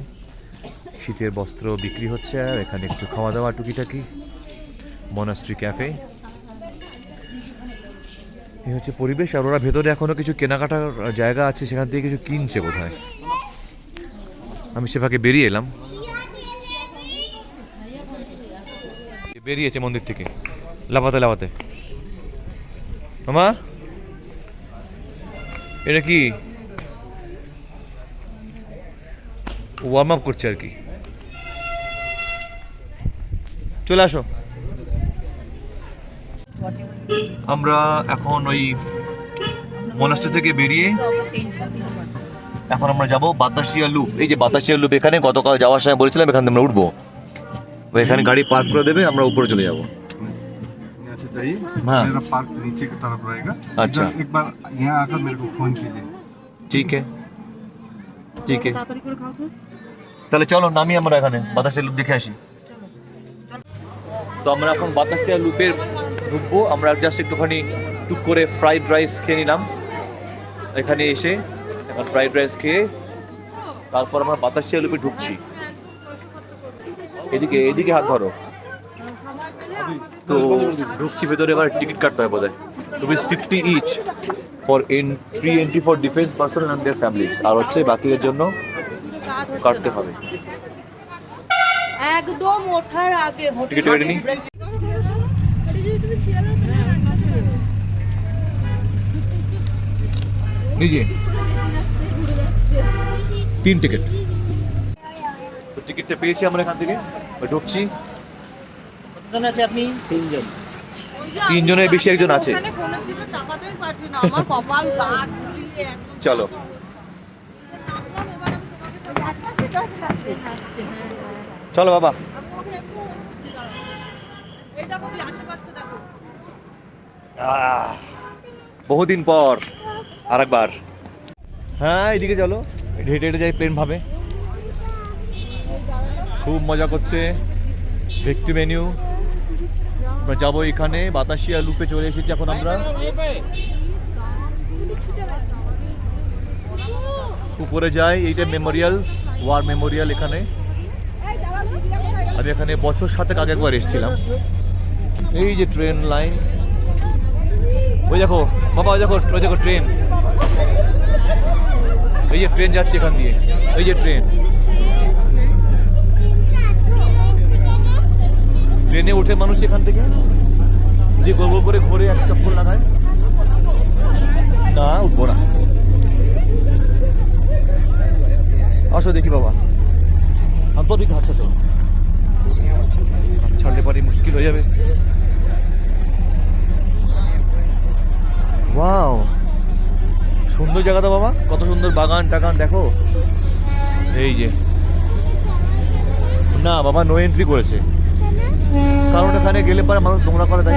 শীতের বস্ত্র বিক্রি হচ্ছে। আর এখানে একটু খাওয়া দাওয়া টুকিটাকি, মনাস্ট্রি ক্যাফে। এই হচ্ছে পরিবেশ। আর ওরা ভেতরে এখনো কিছু কেনাকাটার জায়গা আছে, সেখান থেকে কিছু কিনছে বোধহয়। আমি সেভাবে বেরিয়ে এলাম, বেরিয়েছে মন্দির থেকে লাফাতে লাফাতে। মামা এটা কি ওয়ার্ম আপ করছে আর কি। চলে আসো। আমরা এখন ওই মনাস্ট্রি থেকে বেরিয়ে এখন আমরা যাব বাতাসিয়া লুপ। এই যে বাতাসিয়া লুপ, এখানে গতকাল যাওয়ার সময় বলেছিলাম এখান থেকে আমরা উঠবো। এখানে গাড়ি পার্ক করে देवे, আমরা উপরে चले যাব। यहाँ से जाइए, हाँ। मेरा पार्क नीचे की तरफ रहेगा। अच्छा। एक बार यहाँ आकर मेरे को फोन कीजिए। ঠিক है, ঠিক है। তাহলে চলো নামি আমরা এখানে বাতাসিয়া লুপ দেখে আসি। তো আমরা এখন বাতাসিয়া লুপের ঢুকবো। আমরা জাস্ট একটুখানি টুক করে ফ্রাইড রাইস খেয়ে নিলাম এখানে এসে। এখন ফ্রাইড রাইস খেয়ে তারপর আমরা বাতাসিয়া লুপে ঢুকছি। এদিকে এদিকে হাত ধরো। তো ঢুকছি ভেতরে। এবার টিকিট কাটতে হবে বোধহয়। ₹50 each for free entry for defence person and their families. আর হচ্ছে বাকিদের জন্য কাটতে হবে। একদম ওঠার আগে টিকিট কেটে নি। নিজে 3 টিকিট। তো টিকিটটা পেয়েছি আমরা এখান থেকে। ঢুকছি। কতজন আছে আপনি? 3 জন। 3 জনের বেশি একজন আছে। চলো। চলো বাবা। বহুদিন পর আরেকবার। হ্যাঁ এদিকে চলো, হেঁটে হেঁটে যাই প্লেন ভাবে। খুব মজা করছে। ভিক্টি মেনু। আমরা যাবো এখানে বাতাসিয়া লুপে চলে এসেছি এখন আমরা। উপরে যাই। এইটা মেমোরিয়াল, ওয়ার মেমোরিয়াল এখানে। আমি এখানে বছর 7 আগে একবার এসেছিলাম। এই যে ট্রেন লাইন, ওই দেখো বাবা, ওই দেখো, ওই দেখো ট্রেন। এই যে ট্রেন যাচ্ছে এখান দিয়ে, এই যে ট্রেন। ট্রেনে ওঠে মানুষ এখান থেকে, যে গোল গোল করে ঘুরে এক চক্কর লাগায়। না, উঠবো না। আসো দেখি বাবা, আন্তরিক হাতটা তো ছাড়লে পারি মুশকিল হয়ে যাবে। ওয়াও, সুন্দর জায়গা তো বাবা, কত সুন্দর বাগান টাগান দেখো। এই যে না বাবা, নো এন্ট্রি করেছে, কারণ এখানে গেলে পরে মানুষ নোংরা করে তাই।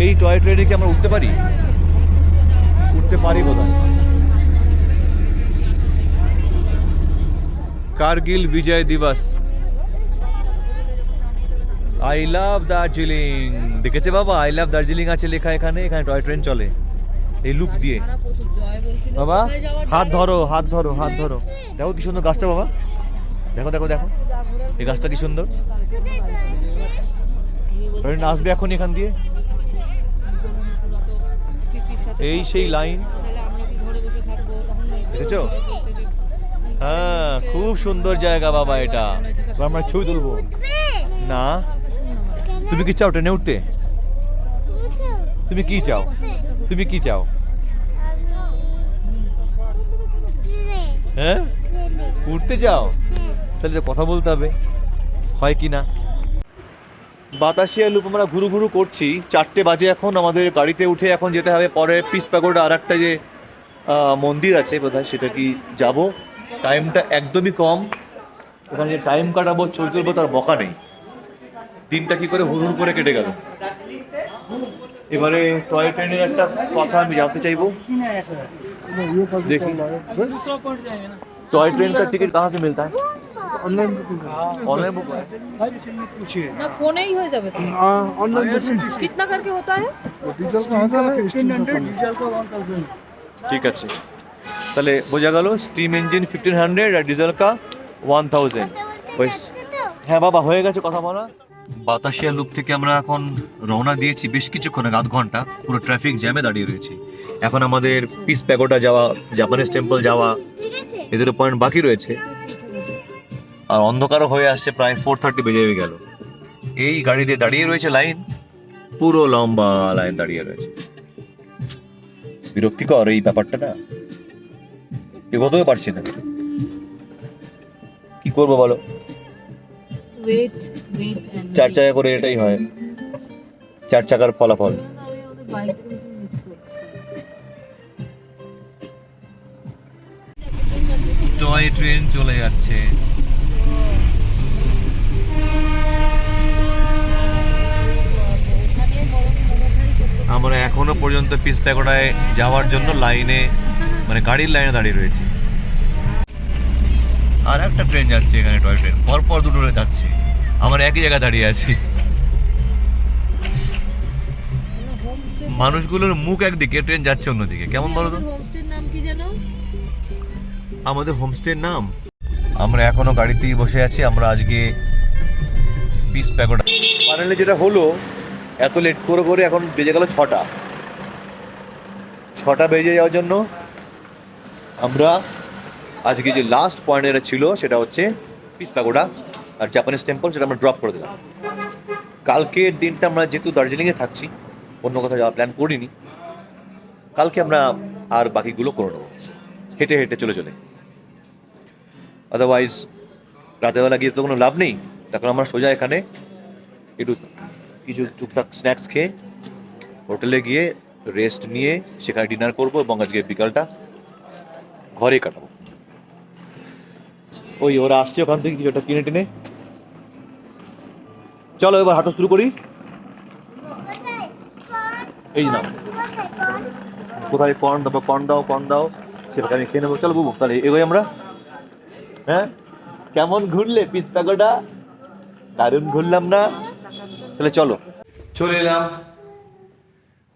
এই টয় ট্রেনে কি আমরা উঠতে পারি? উঠতে পারি বোধহয়। কার্গিল বিজয় দিবস, আই লাভ দার্জিলিং। দেখেছে বাবা, আই লাভ দার্জিলিং আছে লেখা এখানে। এখানে টয় ট্রেন চলে এই লুক দিয়ে। বাবা হাত ধরো, হাত ধরো, হাত ধরো। দেখো কি সুন্দর গাছটা বাবা, দেখো দেখো দেখো, এই গাছটা কি সুন্দর। আসবে এখন এখান দিয়ে, এই সেই লাইন, দেখেছো? হ্যাঁ, খুব সুন্দর জায়গা বাবা এটা। আমরা ছবি তুলবো না। তুমি কি চাও ট্রেনে উঠতে? তুমি কি চাও? তুমি কি চাও? হ্যাঁ, উঠতে চাও? তাহলে কথা বলতে হবে হয় কি না। বাতাসিয়া লুপ আমরা ঘুরু ঘুরু করছি, 4টে বাজে এখন। আমাদের গাড়িতে উঠে এখন যেতে হবে পরে পিস প্যাগোডা, আর একটা যে মন্দির আছে বোধহয়, সেটা কি যাব। টাইমটা একদমই কম, ওখানে যে টাইম কাটাবো ছবি তুলবো তার বকা নেই। দিনটা কি করে হুড় করে কেটে গেল। এবারে টয় ট্রেনের একটা কথা আমি জানতে চাইবো, দেখি टॉय ट्रेन का टिकट कहाँ से मिलता है? ऑनलाइन बुकिंग ऑनलाइन बुक है? ना फोने ही हो जाবে তো। ऑनलाइन बुकिंग कितना करके होता है? डीजल का 1500 डीजल का 1000 ঠিক আছে, তাহলে বোঝা গেল স্টিম ইঞ্জিন 1500 আর ডিজেল কা 1000। হ্যাঁ বাবা, হয়ে গেছে কথা বলা। বাতাসিয়া লুপ থেকে আমরা এখন রওনা দিয়েছি, বেশ কিছুক্ষণ আগে, 0.5 ঘন্টা পুরো ট্রাফিক জ্যামে দাঁড়িয়ে রয়েছি। এখন আমাদের পিস প্যাগোডা যাওয়া, জাপানিজ টেম্পল যাওয়া, এদের পয়েন্ট বাকি রয়েছে। আর অন্ধকারও হয়ে আসছে, প্রায় 4:30 বেজে গেল। এই গাড়ি দিয়ে দাঁড়িয়ে রয়েছে লাইন, পুরো লম্বা লাইন দাঁড়িয়ে রয়েছে। বিরক্তিকর এই ব্যাপারটা না, এগোতেও পারছি না। কি করবো বলো, ওয়েট এন্ড 4 চাকা করে এটাই হয়, 4 চাকার ফলাফল। টয় ট্রেন চলে যাচ্ছে। আমরা এখনো পর্যন্ত পিস প্যাগোডায় যাওয়ার জন্য লাইনে, মানে গাড়ির লাইনে দাঁড়িয়ে রয়েছি। আর একটা ট্রেন যাচ্ছে এখানে, টয় ট্রেন, পরপর দুটো যাচ্ছে। আমরা একই জায়গায় দাঁড়িয়ে আছি। মানুষগুলোর মুখ একদিকে, ট্রেন যাচ্ছে অন্যদিকে, কেমন বলো তো? হোমস্টের নাম কি জানো? আমাদের হোমস্টের নাম, আমরা এখনো গাড়িতেই বসে আছি। আমরা আজকে পিস প্যাগোডা ফাইনালি যেটা হলো, এত লেট করে করে এখন বেজে গেল 6টা বেজে যাওয়ার জন্য আমরা আজকে যে লাস্ট পয়েন্ট এটা ছিল সেটা হচ্ছে পিস প্যাগোডা আর জাপানিজ টেম্পল, সেটা আমরা ড্রপ করে দিলাম। কালকের দিনটা আমরা যেহেতু দার্জিলিংয়ে থাকছি, অন্য কোথাও যাওয়ার প্ল্যান করিনি। কালকে আমরা আর বাকিগুলো করে নেবো হেঁটে হেঁটে চলে চলে। আদারওয়াইজ রাতেরবেলা গিয়ে তো কোনো লাভ নেই। তখন আমরা সোজা এখানে একটু কিছু টুকটাক স্ন্যাক্স খেয়ে হোটেলে গিয়ে রেস্ট নিয়ে সেখানে ডিনার করবো, এবং আজকে বিকালটা ঘরে কাটাবো। ওই ওরা আসছে ওখান থেকে কিছু একটা কিনে টেনে। চলো এবার হাঁটা শুরু করি। এই না কোথায় কর্ন, তারপর কর্ন দাও, সেটাকে আমি খেয়ে নেবো। চলো বুবু, তাহলে এগোই আমরা। হ্যাঁ, কেমন ঘুরলে পিস প্যাগোডা? দারুণ ঘুরলাম না? তাহলে চলো, চলে এলাম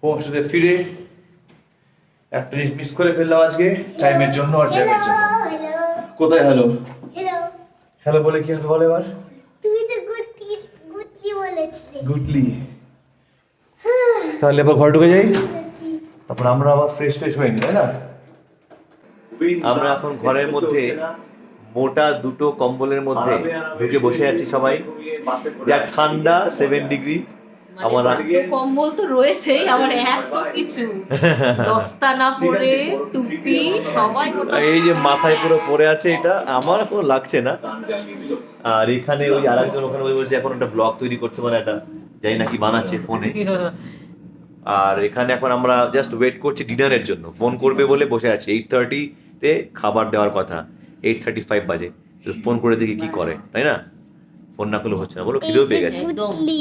হোমস্টেতে ফিরে। একটা জিনিস মিস করে ফেললাম আজকে, টাইমের জন্য আর জ্যামের জন্য। কোথায় হ্যালো হ্যালো হ্যালো বলে কি হবে বলো এবার? তুমি তো গুটলি বলেছিলে। গুটলি। তাহলে এবার ঘর ঢুকে যাই, তারপর আমরা আবার ফ্রেশ ট্রেশ হয়ে নি, তাই না? আমরা এখন ঘরের মধ্যে মোটা দুটো কম্বলের মধ্যে ঢুকে বসে আছি সবাই, যা ঠান্ডা 7 ডিগ্রি। আমার দুটো কম্বল তো রয়েছেই, আবার এত কিছু দস্তানা পরে টুপি সবাই এই যে মাথায় পুরো পরে আছে, এটা আমার কোনো লাগছে না। আর এখানে ওই আরেকজন ওখানে বসে এখন একটা ব্লগ তৈরি করছে, মানে একটা জানি না কি বানাচ্ছে ফোনে। আর এখানে এখন আমরা জাস্ট ওয়েট করছি ডিনারের জন্য, ফোন করবে বলে বসে আছি। 8:30-তে খাবার দেওয়ার কথা, 8:35 বাজে। ফোন করে দেখি কি করে, তাই না? ফোন না করলে হচ্ছে না, বলো খিদেও পেয়ে গেছে। গুটলি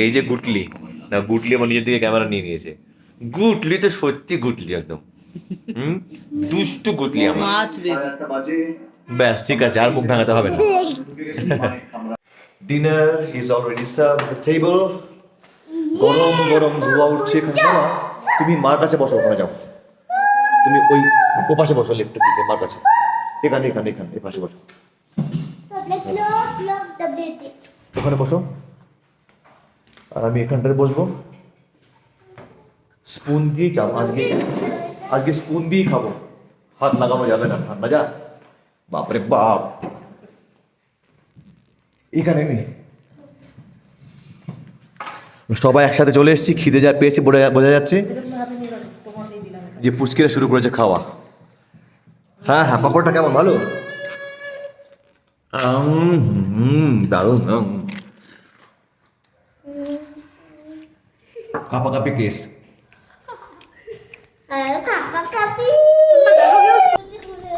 এই যে গুটলি, না গুটলি আমার নিজের দিকে ক্যামেরা নিয়ে নিয়েছে। গুটলি তো সত্যি গুটলি একদম, দুষ্টু গুটলি আমার। Smart baby. ব্যাস ঠিক আছে, আর মুখ ভাঙাতে হবে না। Dinner is already serve the table. গরম গরম ধোয়া উঠছে এখানে। বাবা, তুমি মার কাছে বসো, ওখানে যাও। তুমি ওই ও পাশে বসো, লেফটের দিকে মার কাছে। এখানে এখানে এখানে এই পাশে বসো, ওখানে বসো। আর আমি এখানটাতে বসবো। স্পুন দিয়ে চাপ, আজকে স্পুন দিয়েই খাবো, হাত লাগানো যাবে না, ঠান্ডা যা। বাপরে বাপ, এখানে নেই। সবাই একসাথে চলে এসেছি, খিদে যা পেয়েছি বোঝা যাচ্ছে যে পুচকিরা শুরু করেছে খাওয়া। হ্যাঁ হ্যাঁ, পাপড়টা কেমন, ভালো? দারুণ। কাপাকাপি কেস।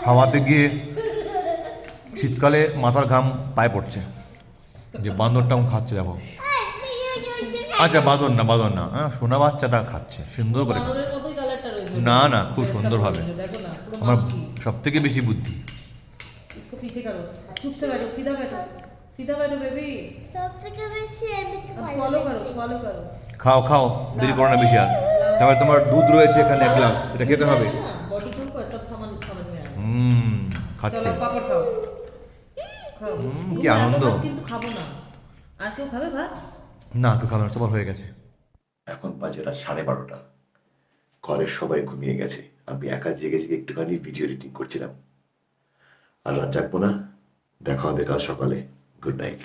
খাওয়াতে গিয়ে শীতকালে মাথার ঘাম পায়ে পড়ছে, যে বাঁদরটা খাচ্ছে দেখো। আচ্ছা বাঁদর না, হ্যাঁ সোনা বাচ্চাটা খাচ্ছে সুন্দর করে খাচ্ছে। বানরের মতোই কালারটা রয়েছে। না না, খুব সুন্দরভাবে। দেখো না, পুরো আমার monkey। সব থেকে বেশি বুদ্ধি। इसको पीछे करो, चुप से बैठो, सीधा बैठो बेबी। সব থেকে বেশি আমি अब swallow करो। খাও খাও, দেরি করো না বেশি আর। তারপরে তোমার দুধ রয়েছে এখানে 1 গ্লাস, এটা খেতে হবে। बॉडी के ऊपर तब सामान समझ में आएगा। খাচ্ছে। चलो पापड़ खाओ। কি আনন্দ। কিন্তু খাবো না। আর কেউ খাবে ভাত? না, একটু খাবার সবার হয়ে গেছে। এখন বাজে রাত 12:30। ঘরের সবাই ঘুমিয়ে গেছে, আমি একা জেগে একটুখানি ভিডিও এডিটিং করছিলাম। আর রাত জাগবো না, দেখা হবে কাল সকালে। Good night.